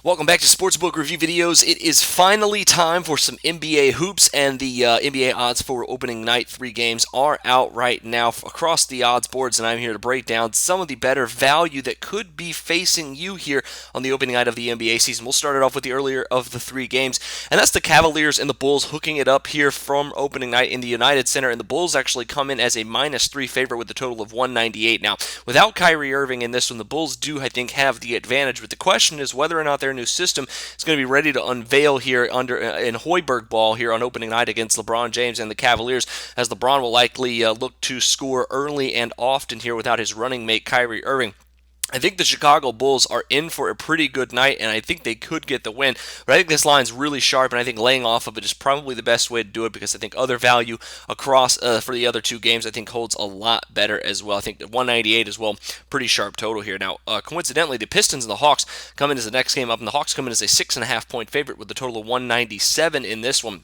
Welcome back to Sportsbook Review Videos. It is finally time for some NBA hoops, and the NBA odds for opening night 3 games are out right now across the odds boards, and I'm here to break down some of the better value that could be facing you here on the opening night of the NBA season. We'll start it off with the earlier of the 3 games, and that's the Cavaliers and the Bulls hooking it up here from opening night in the United Center, and the Bulls actually come in as a -3 favorite with a total of 198. Now, without Kyrie Irving in this one, the Bulls do, I think, have the advantage, but the question is whether or not their new system is going to be ready to unveil here under in Hoiberg ball here on opening night against LeBron James and the Cavaliers, as LeBron will likely look to score early and often here without his running mate Kyrie Irving. I think the Chicago Bulls are in for a pretty good night, and I think they could get the win. But I think this line's really sharp, and I think laying off of it is probably the best way to do it, because I think other value across for the other 2 games I think holds a lot better as well. I think the 198 as well, pretty sharp total here. Now, coincidentally, the Pistons and the Hawks come in as the next game up, and the Hawks come in as a 6.5 point favorite with a total of 197 in this one.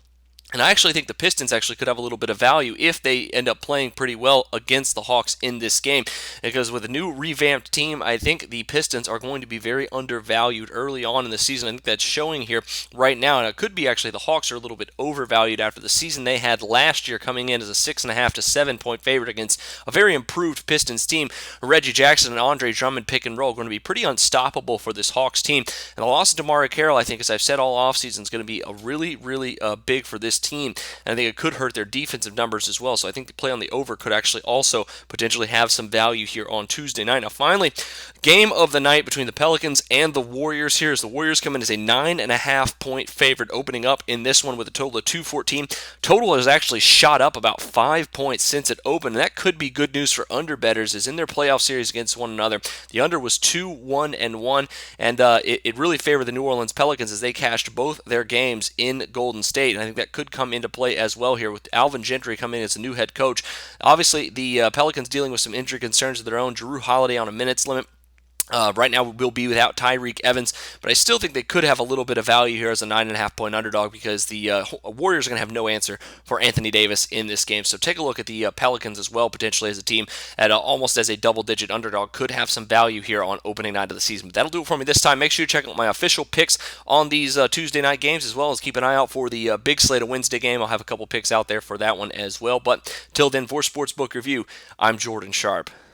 And I actually think the Pistons actually could have a little bit of value if they end up playing pretty well against the Hawks in this game. Because with a new revamped team, I think the Pistons are going to be very undervalued early on in the season. I think that's showing here right now. And it could be actually the Hawks are a little bit overvalued after the season they had last year, coming in as a 6.5 to 7 point favorite against a very improved Pistons team. Reggie Jackson and Andre Drummond pick and roll are going to be pretty unstoppable for this Hawks team. And the loss of DeMar Carroll, I think, as I've said all offseason, is going to be a really big for this team, and I think it could hurt their defensive numbers as well. So I think the play on the over could actually also potentially have some value here on Tuesday night. Now, finally, game of the night between the Pelicans and the Warriors here, as the Warriors come in as a 9.5 point favorite, opening up in this one with a total of 214. Total has actually shot up about 5 points since it opened, and that could be good news for underbettors, as in their playoff series against one another, the under was 2-1-1, and it really favored the New Orleans Pelicans as they cashed both their games in Golden State, and I think that could come into play as well here with Alvin Gentry coming in as the new head coach. Obviously, the Pelicans dealing with some injury concerns of their own. Jrue Holiday on a minutes limit. Right now, we'll be without Tyreek Evans, but I still think they could have a little bit of value here as a 9.5 point underdog, because the Warriors are going to have no answer for Anthony Davis in this game. So take a look at the Pelicans as well, potentially as a team at almost as a double-digit underdog. Could have some value here on opening night of the season. But that'll do it for me this time. Make sure you check out my official picks on these Tuesday night games, as well as keep an eye out for the big slate of Wednesday game. I'll have a couple picks out there for that one as well. But till then, for Sportsbook Review, I'm Jordan Sharp.